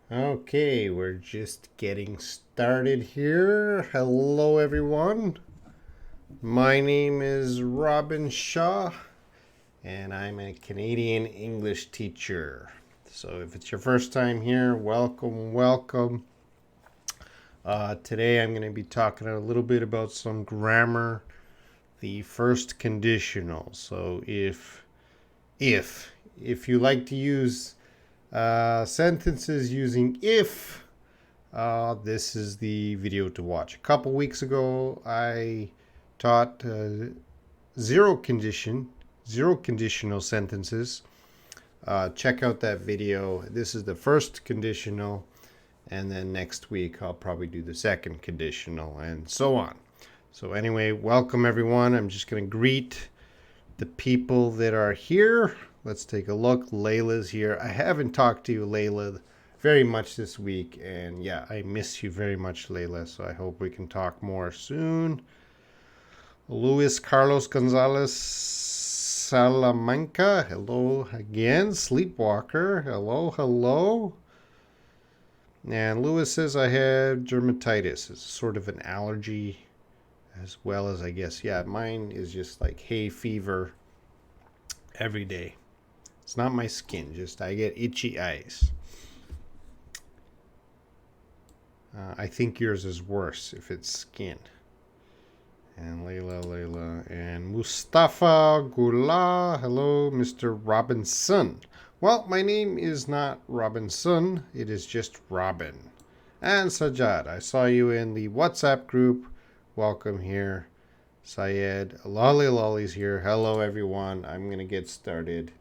Okay, we're just getting started here. Hello, everyone. My name is Robin Shaw, and I'm a Canadian English teacher. So, if it's your first time here, welcome, welcome. Today, I'm going to be talking a little bit about some grammar, the first conditional. So, if you like to use sentences using if, this is the video to watch. A couple weeks ago, I taught zero conditional sentences. Check out that video. This is the first conditional, and then next week I'll probably do the second conditional, and so on. So anyway, welcome everyone. I'm just going to greet the people that are here. Let's take a look. Layla's here. I haven't talked to you, Layla, very much this week. And yeah, I miss you very much, Layla. So I hope we can talk more soon. Luis Carlos Gonzalez Salamanca. Hello again. Sleepwalker. Hello, hello. And Lewis says I have dermatitis. It's sort of an allergy as well as, I guess, yeah, mine is just like hay fever every day. It's not my skin, just I get itchy eyes. I think yours is worse if it's skin. And Layla, and Mustafa Gula. Hello, Mr. Robinson. Well, my name is not Robinson, it is just Robin. And Sajad, I saw you in the WhatsApp group. Welcome here. Syed, Lolly's here. Hello, everyone. I'm going to get started.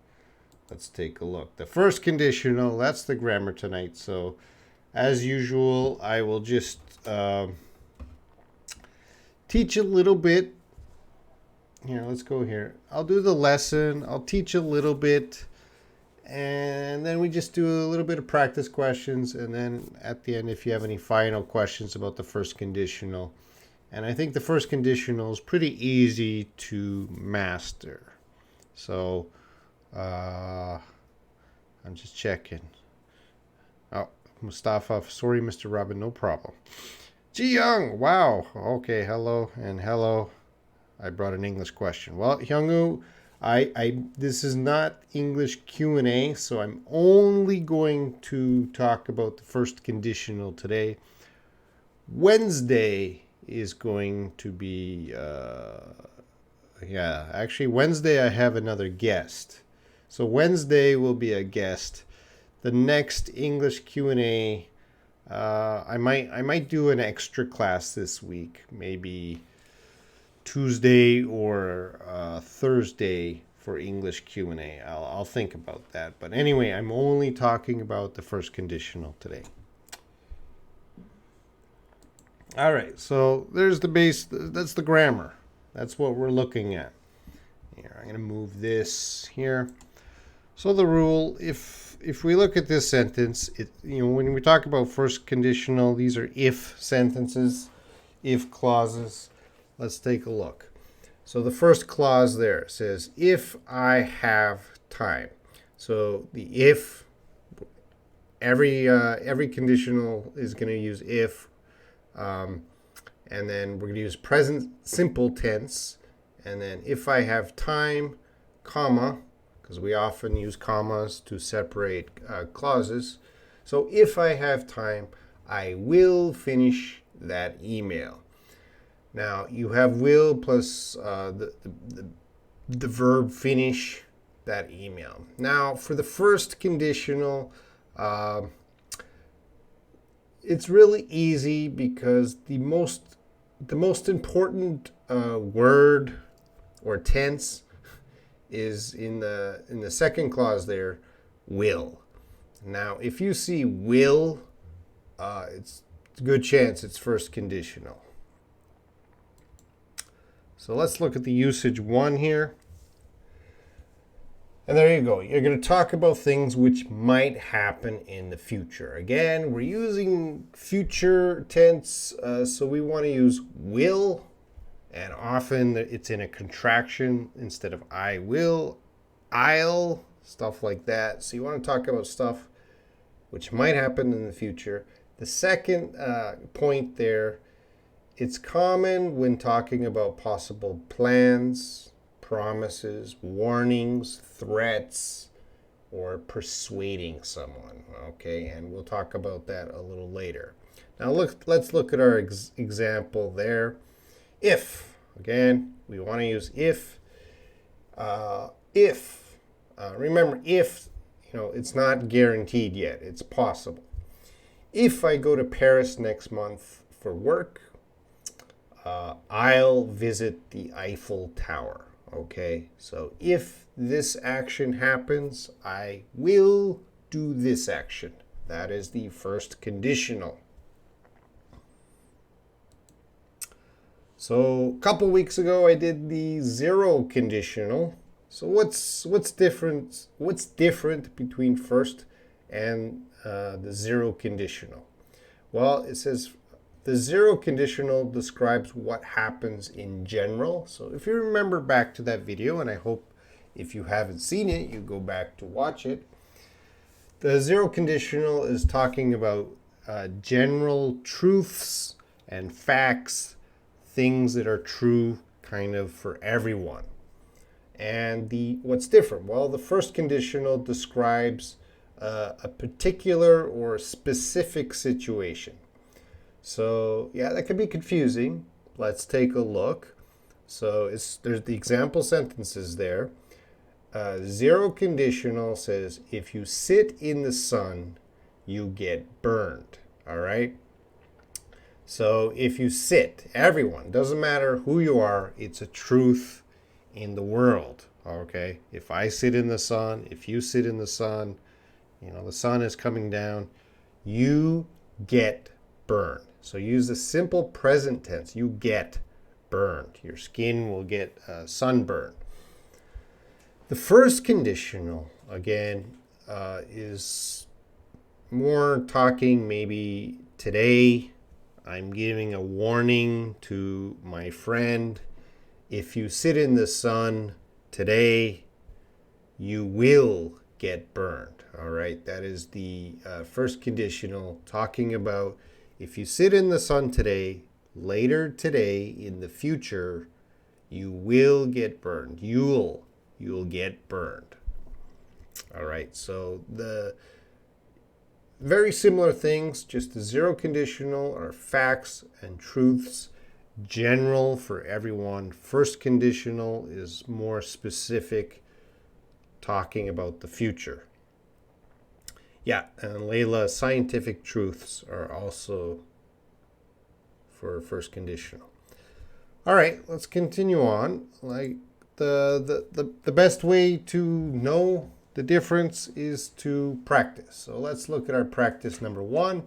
Let's take a look. The first conditional, that's the grammar tonight. So, as usual, I will just teach a little bit. Here, let's go here. I'll do the lesson. I'll teach a little bit. And then we just do a little bit of practice questions. And then at the end, if you have any final questions about the first conditional. And I think the first conditional is pretty easy to master. So, I'm just checking. Oh, Mustafa, sorry, Mr. Robin, no problem. Ji Young, wow. Okay, hello and hello. I brought an English question. Well, Hyungu, this is not English Q&A, so I'm only going to talk about the first conditional today. Wednesday is going to be actually Wednesday I have another guest. So Wednesday will be a guest. The next English Q&A, I might do an extra class this week, maybe Tuesday or Thursday for English Q&A. I'll think about that. But anyway, I'm only talking about the first conditional today. All right, so there's the base. That's the grammar. That's what we're looking at. Here, I'm going to move this here. So the rule, if we look at this sentence, when we talk about first conditional, these are if sentences, if clauses. Let's take a look. So the first clause there says, if I have time. So the if, every conditional is going to use if. And then we're going to use present simple tense. And then if I have time, comma, because we often use commas to separate clauses. So if I have time, I will finish that email. Now you have will plus the verb finish that email. Now for the first conditional, it's really easy because the most important word or tense is in the second clause there, will. Now, if you see will, it's a good chance it's first conditional. So let's look at the usage one here. And there you go. You're going to talk about things which might happen in the future. Again, we're using future tense, so we want to use will. And often it's in a contraction instead of I will, I'll, stuff like that. So you want to talk about stuff which might happen in the future. The second point there, it's common when talking about possible plans, promises, warnings, threats, or persuading someone. Okay, and we'll talk about that a little later. Now let's look at our example there. If, again, we want to use if. Remember, if, it's not guaranteed yet. It's possible. If I go to Paris next month for work, I'll visit the Eiffel Tower. Okay, so if this action happens, I will do this action. That is the first conditional. So a couple weeks ago, I did the zero conditional. So what's different? What's different between first and the zero conditional? Well, it says the zero conditional describes what happens in general. So if you remember back to that video, and I hope if you haven't seen it, you go back to watch it. The zero conditional is talking about general truths and facts, things that are true kind of for everyone. And what's different? Well, the first conditional describes a particular or specific situation. So yeah, that can be confusing. Let's take a look. So there's the example sentences there. Zero conditional says, if you sit in the sun, you get burned. All right? So if you sit, everyone, doesn't matter who you are, it's a truth in the world. Okay? If I sit in the sun, if you sit in the sun, the sun is coming down, you get burned. So use the simple present tense. You get burned. Your skin will get sunburned. The first conditional, again, is more talking maybe today. I'm giving a warning to my friend. If you sit in the sun today, you will get burned. All right, that is the first conditional, talking about if you sit in the sun today, later today, in the future, you will get burned. You'll get burned. All right, so the very similar things, just the zero conditional are facts and truths, general for everyone. First conditional is more specific, talking about the future. Yeah, and Layla, scientific truths are also for first conditional. All right, let's continue on. Like the best way to know the difference is to practice. So let's look at our practice number 1.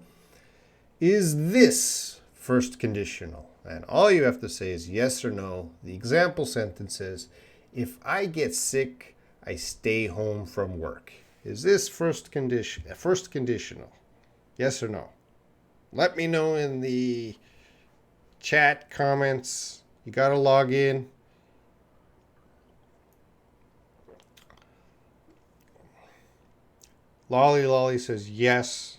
Is this first conditional? And all you have to say is yes or no. The example sentence says, if I get sick, I stay home from work. Is this first conditional? Yes or no? Let me know in the chat comments. You got to log in. Lolly says yes.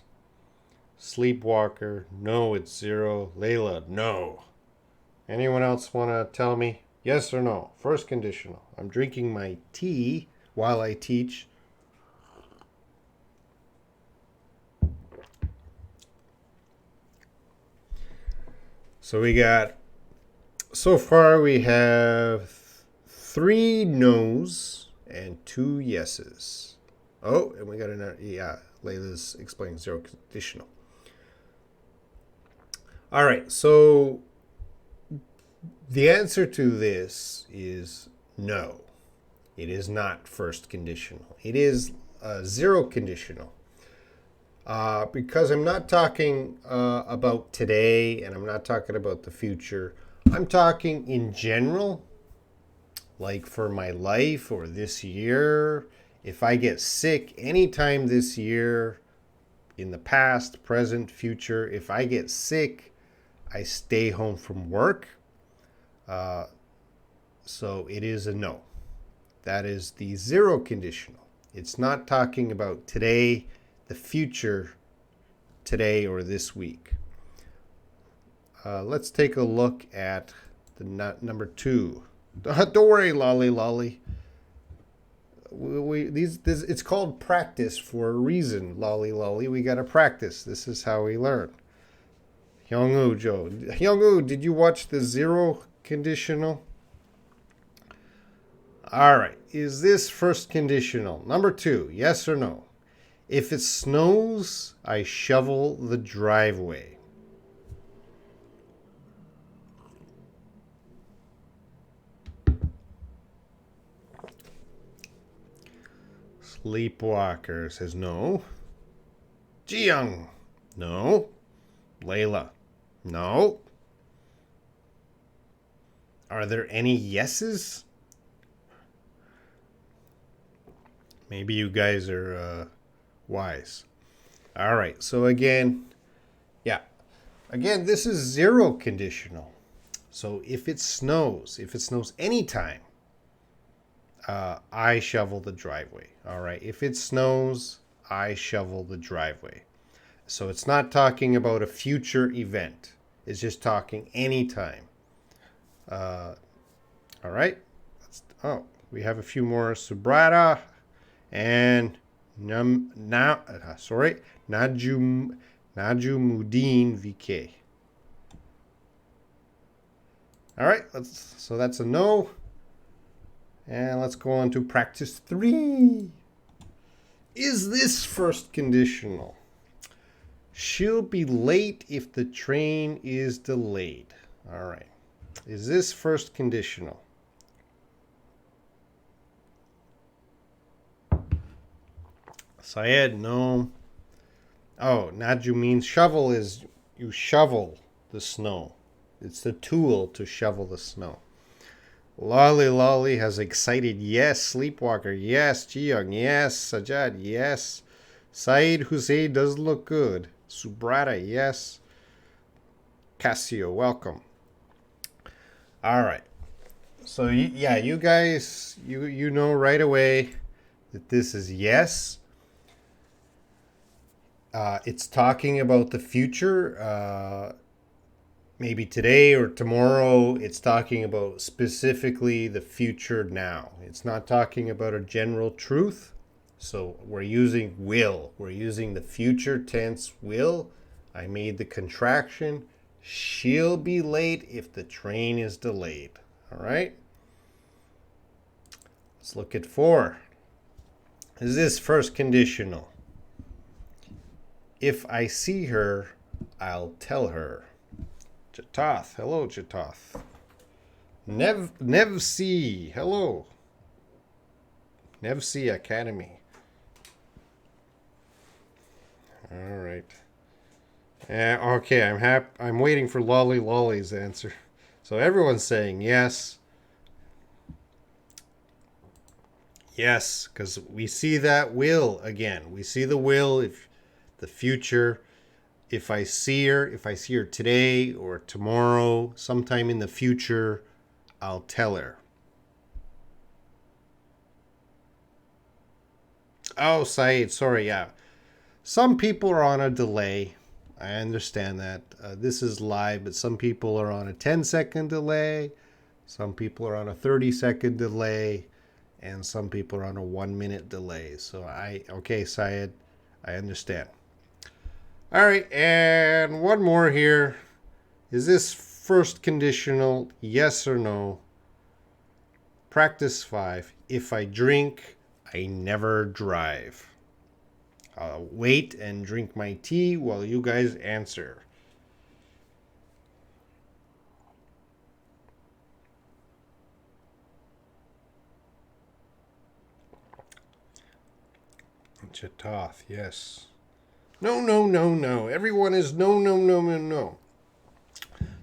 Sleepwalker, no, it's zero. Layla, no. Anyone else want to tell me yes or no? First conditional. I'm drinking my tea while I teach. So so far we have 3 no's and 2 yeses. Oh, and we got another, Layla's explaining zero conditional. All right, so the answer to this is no. It is not first conditional. It is zero conditional. Because I'm not talking about today and I'm not talking about the future. I'm talking in general, like for my life or this year. If I get sick anytime this year, in the past, present, future, if I get sick, I stay home from work. So it is a no. That is the zero conditional. It's not talking about today. the future today or this week. Let's take a look at the number 2. Don't worry, lolly. It's called practice for a reason, lolly. We got to practice. This is how we learn. Hyungwoo, did you watch the 0 conditional? All right. Is this first conditional? Number 2, yes or no? If it snows, I shovel the driveway. Sleepwalker says no. Jiyoung, no. Layla, no. Are there any yeses? Maybe you guys are wise. All right, so again, this is 0 conditional. So if it snows anytime, I shovel the driveway. All right, if it snows, I shovel the driveway. So it's not talking about a future event. It's just talking anytime. All right. We have a few more. Subrata and Najumuddin VK. All right. So that's a no. And let's go on to practice 3. Is this first conditional? She'll be late if the train is delayed. All right. Is this first conditional? Syed, no. Oh, Naju means shovel is you shovel the snow. It's the tool to shovel the snow. Lolly has excited yes. Sleepwalker, yes. Jiyoung, yes. Sajad, yes. Saeed Hussein does look good. Subrata, yes. Casio, welcome. All right. So, you guys, you know right away that this is yes. It's talking about the future. Maybe today or tomorrow. It's talking about specifically the future now. It's not talking about a general truth. So we're using will. We're using the future tense will. I made the contraction. She'll be late if the train is delayed. All right. Let's look at 4. Is this first conditional? If I see her, I'll tell her. Jatath. Hello, Jatath. Nevc. Hello. Nevc Academy. All right. Okay, I'm waiting for Lolly's answer. So everyone's saying yes. Yes, because we see that will again. We see the will, if the future. If I see her today or tomorrow, sometime in the future, I'll tell her. Oh, Saeed, sorry, yeah. Some people are on a delay. I understand that. This is live, but some people are on a 10-second delay. Some people are on a 30-second delay. And some people are on a 1-minute delay. So okay, Syed, I understand. All right, and one more here. Is this first conditional, yes or no? Practice 5. If I drink, I never drive. I'll wait and drink my tea while you guys answer. Chatath, yes. No. Everyone is no.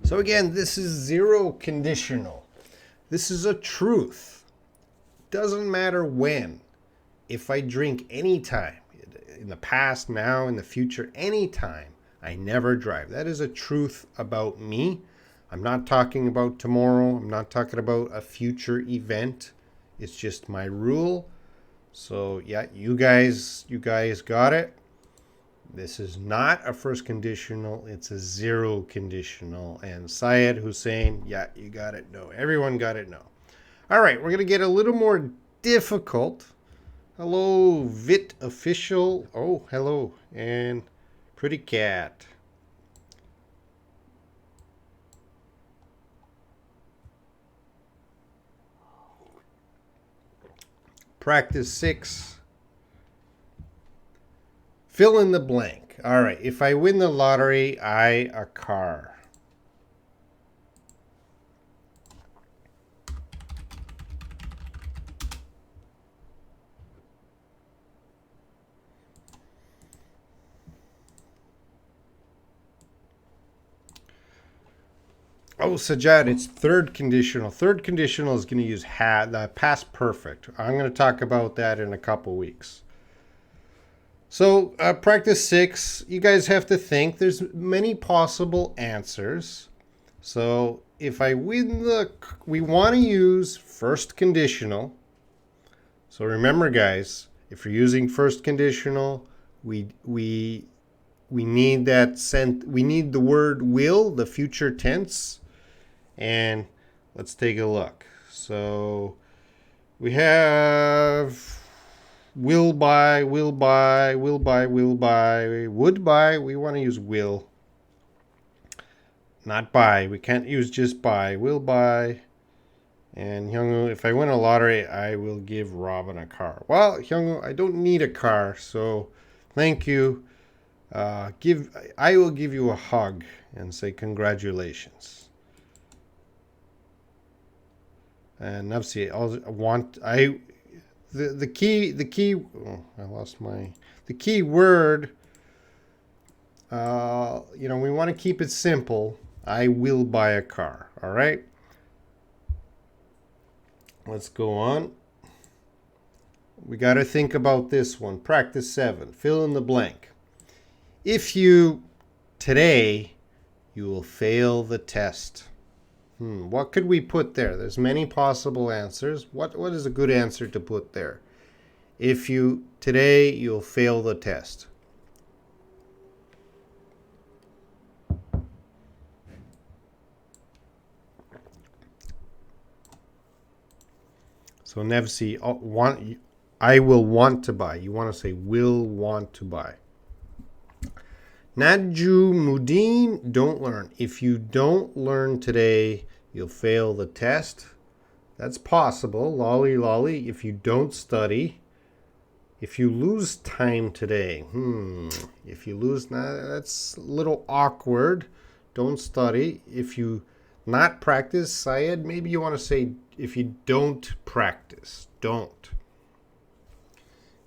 So again, this is 0 conditional. This is a truth. Doesn't matter when. If I drink anytime, in the past, now, in the future, anytime, I never drive. That is a truth about me. I'm not talking about tomorrow. I'm not talking about a future event. It's just my rule. So yeah, you guys got it. This is not a first conditional. It's a zero conditional. And Syed Hussein, yeah, you got it. No, everyone got it. No. All right, we're going to get a little more difficult. Hello, Vit Official. Oh, hello. And Pretty Cat. Practice 6. Fill in the blank. All right, if I win the lottery, I a car. Oh, Sajad, it's third conditional. Third conditional is going to use had, the past perfect. I'm going to talk about that in a couple weeks. So, practice 6, you guys have to think. There's many possible answers. So, if I win we want to use first conditional. So remember, guys, if you're using first conditional, we need we need the word will, the future tense. And let's take a look. So we have will buy, will buy, will buy, will buy, would buy. We want to use will, not buy. We can't use just buy. Will buy. And Hyungwoo, if I win a lottery, I will give Robin a car. Well, Hyungwoo, I don't need a car, so thank you. I will give you a hug and say congratulations. And Nafsi, the key word. We want to keep it simple. I will buy a car. All right. Let's go on. We got to think about this one. Practice 7. Fill in the blank. If you today, you will fail the test. What could we put there? There's many possible answers. What is a good answer to put there? If you today, you'll fail the test. So Nevsi, I will want to buy. You want to say will want to buy. Najumuddin, don't learn. If you don't learn today, you'll fail the test. That's possible. Lolly, lolly. If you don't study, if you lose time today, if you lose, that's a little awkward. Don't study. If you not practice, Syed, maybe you want to say if you don't practice, don't.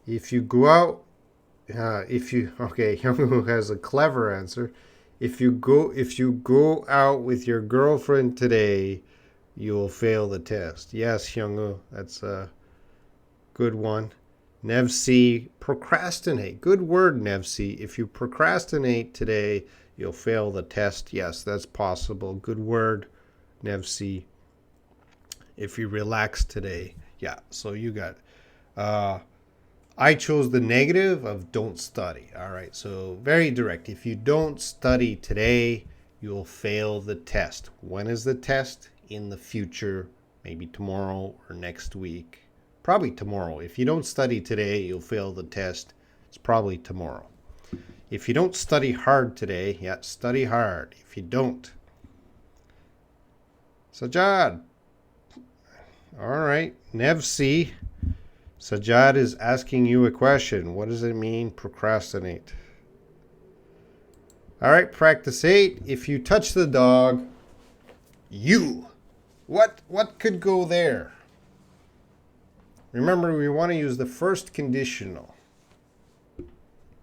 If you go out, Hyungwoo has a clever answer. If you go out with your girlfriend today, you will fail the test. Yes, Hyungwoo, that's a good one. Nevsi, procrastinate. Good word, Nevsi. If you procrastinate today, you'll fail the test. Yes, that's possible. Good word, Nevsi. If you relax today. Yeah, so you got I chose the negative of don't study. All right, so very direct. If you don't study today, you'll fail the test. When is the test? In the future, maybe tomorrow or next week. Probably tomorrow. If you don't study today, you'll fail the test. It's probably tomorrow. If you don't study hard today, study hard. If you don't. Sajad. All right, Nevsi. Sajad is asking you a question. What does it mean, procrastinate? All right, practice 8. If you touch the dog, you. What could go there? Remember, we want to use the first conditional.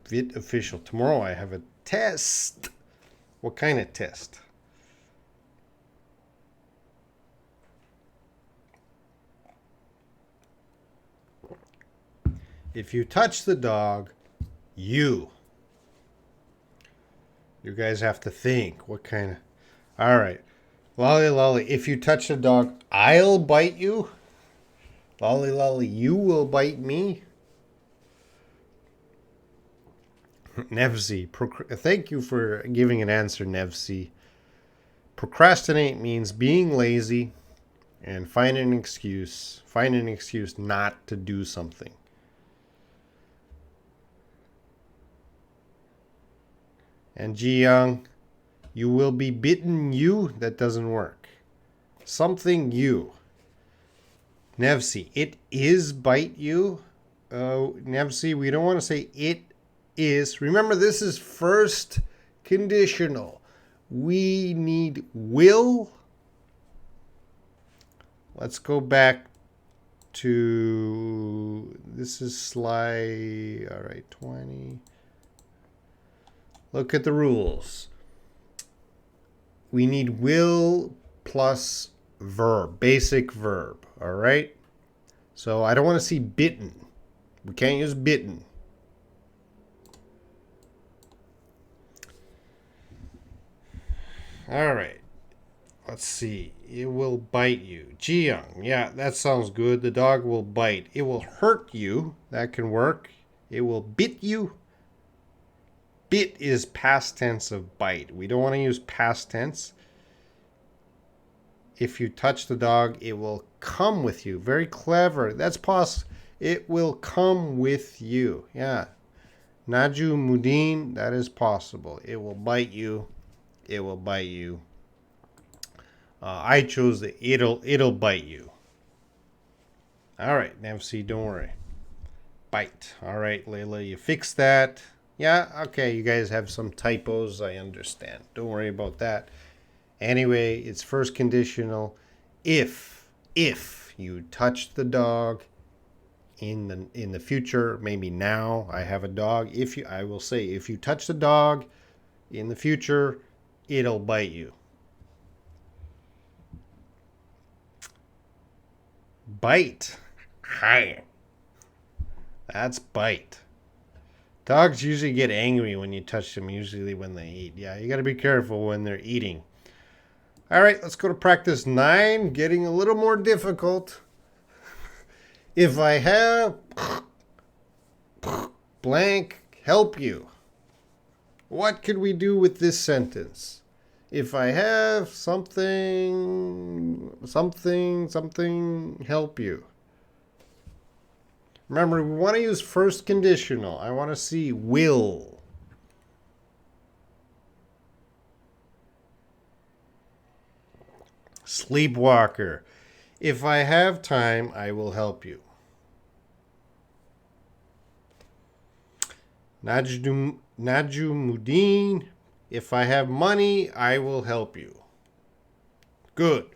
Vit official. Tomorrow I have a test. What kind of test? If you touch the dog, you. You guys have to think. What kind of... All right. Lolly, lolly. If you touch the dog, I'll bite you. Lolly, lolly. You will bite me. Nevzi, thank you for giving an answer, Nevzi. Procrastinate means being lazy and find an excuse not to do something. And Ji Young, you will be bitten you, that doesn't work. Something you. Nevsi, it is bite you. Nevsi, we don't want to say it is. Remember, this is first conditional. We need will. Let's go back to, this is slide, all right, 20. Look at the rules. We need will plus verb, basic verb, all right? So I don't want to see bitten. We can't use bitten. All right. Let's see. It will bite you. Jiyoung. Yeah, that sounds good. The dog will bite. It will hurt you. That can work. It will bit you. Bit is past tense of bite. We don't want to use past tense. If you touch the dog, it will come with you. Very clever. That's possible. It will come with you. Yeah. Naju Mudin, that is possible. It will bite you. It will bite you. I chose the it'll bite you. All right, Nevsi, don't worry. Bite. All right, Layla, you fixed that. Yeah, okay, you guys have some typos, I understand. Don't worry about that. Anyway, it's first conditional. If you touch the dog in the future, maybe now I have a dog. I will say if you touch the dog in the future, it'll bite you. Bite. Hi. That's bite. Dogs usually get angry when you touch them, usually when they eat. Yeah, you got to be careful when they're eating. All right, let's go to practice 9, getting a little more difficult. If I have blank help you, what could we do with this sentence? If I have something help you. Remember, we want to use first conditional. I want to see will. Sleepwalker. If I have time, I will help you. Najumuddin. If I have money, I will help you. Good.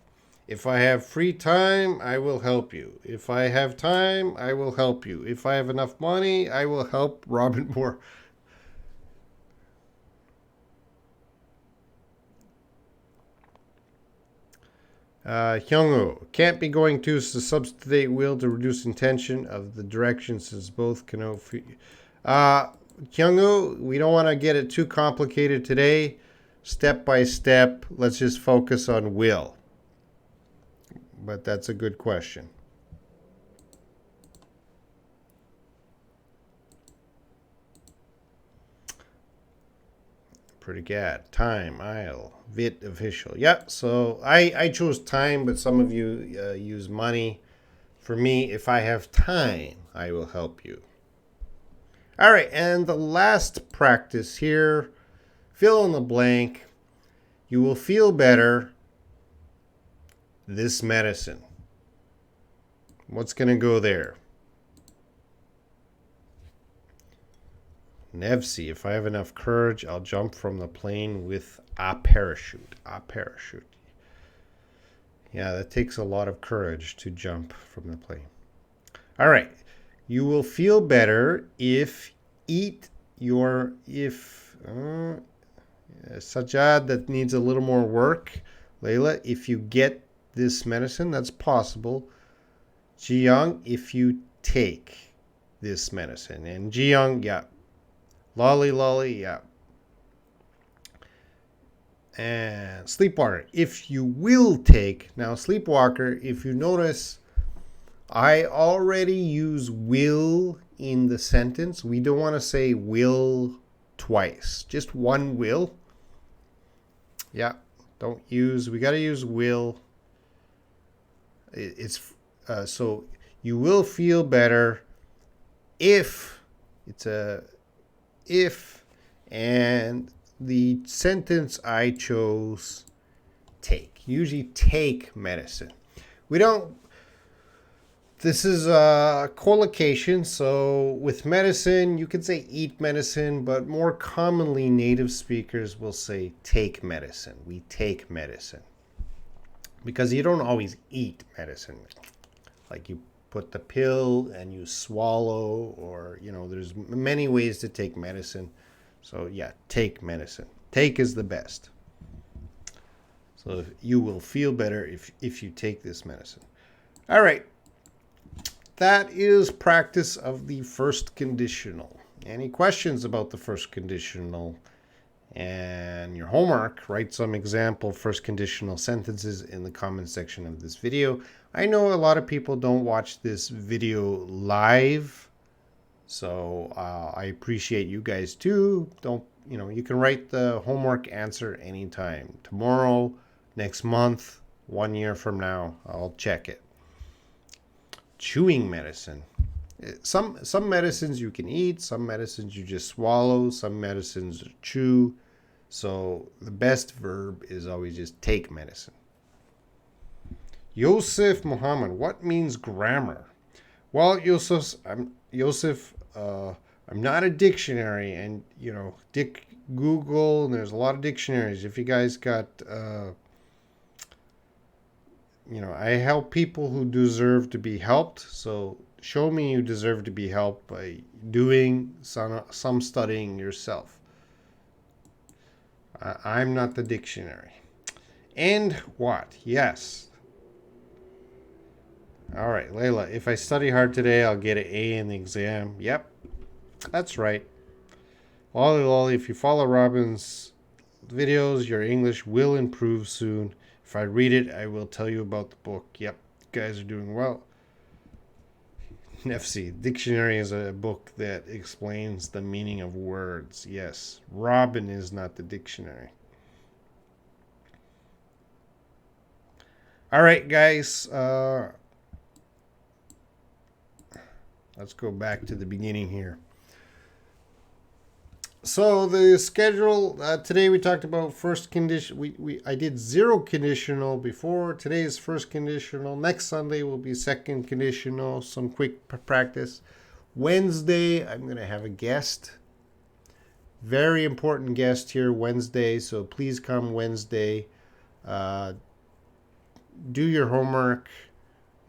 If I have free time, I will help you. If I have time, I will help you. If I have enough money, I will help Robin more. Hyungwoo. Can't be going to substitute will to reduce intention of the direction since both can. Hyungwoo, we don't want to get it too complicated today. Step by step, let's just focus on will. But that's a good question. Pretty good. Time, I'll, vit, official. Yeah, so I chose time, but some of you use money. For me, if I have time, I will help you. All right, and the last practice here, fill in the blank. You will feel better. This medicine. What's going to go there? Nevsi, if I have enough courage, I'll jump from the plane with a parachute. A parachute. Yeah, that takes a lot of courage to jump from the plane. All right. You will feel better if Sajad, that needs a little more work. Layla, if you get this medicine, that's possible. Jiyoung, if you take this medicine. And Jiyoung, yeah. Lolly, yeah. And Sleepwalker, if you will take. Now, Sleepwalker, if you notice, I already use will in the sentence. We don't want to say will twice. Just one will. Yeah, we got to use will. It's so you will feel better if it's a if, and the sentence I chose, take. Usually take medicine. We don't. This is a collocation, so with medicine, you could say eat medicine, but more commonly native speakers will say take medicine. We take medicine. Because you don't always eat medicine. Like you put the pill and you swallow, or, there's many ways to take medicine. So yeah, take medicine. Take is the best. So you will feel better if you take this medicine. All right. That is practice of the first conditional. Any questions about the first conditional and your homework? Write some example first conditional sentences in the comment section of this video. I know a lot of people don't watch this video live, so I appreciate you guys too. You can write the homework answer anytime. Tomorrow, next month, 1 year from now, I'll check it. Chewing medicine. Some medicines you can eat, some medicines you just swallow, some medicines chew. So the best verb is always just take medicine. Yosef Muhammad, what means grammar? Well, I'm not a dictionary, and Google, and there's a lot of dictionaries. If you guys got I help people who deserve to be helped. So show me you deserve to be helped by doing some studying yourself. I'm not the dictionary. And what? Yes. All right, Layla, if I study hard today, I'll get an A in the exam. Yep, that's right. Lolly Lolly, if you follow Robin's videos, your English will improve soon. If I read it, I will tell you about the book. Yep, you guys are doing well. Nefsi, dictionary is a book that explains the meaning of words. Yes, Robin is not the dictionary. All right, guys. Let's go back to the beginning here. So the schedule, today we talked about first condition. I did zero conditional before. Today is first conditional. Next Sunday will be second conditional. Some quick practice. Wednesday, I'm going to have a guest. Very important guest here Wednesday. So please come Wednesday. Do your homework.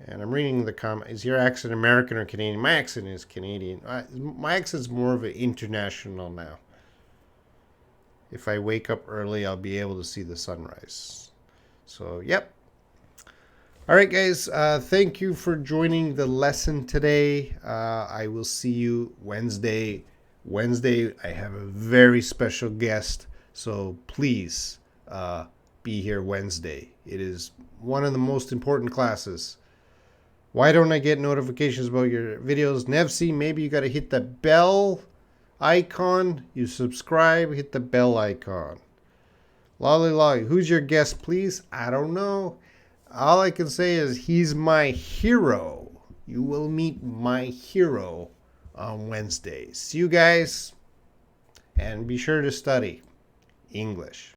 And I'm reading the comment. Is your accent American or Canadian? My accent is Canadian. My accent's more of an international now. If I wake up early, I'll be able to see the sunrise. So, yep. All right, guys. Thank you for joining the lesson today. I will see you Wednesday. Wednesday, I have a very special guest. So, please be here Wednesday. It is one of the most important classes. Why don't I get notifications about your videos? Nevsi, maybe you got to hit the bell icon. You subscribe, hit the bell icon. Lolly Lolly, who's your guest, please? I don't know. All I can say is he's my hero. You will meet my hero on Wednesday. See you guys, and be sure to study English.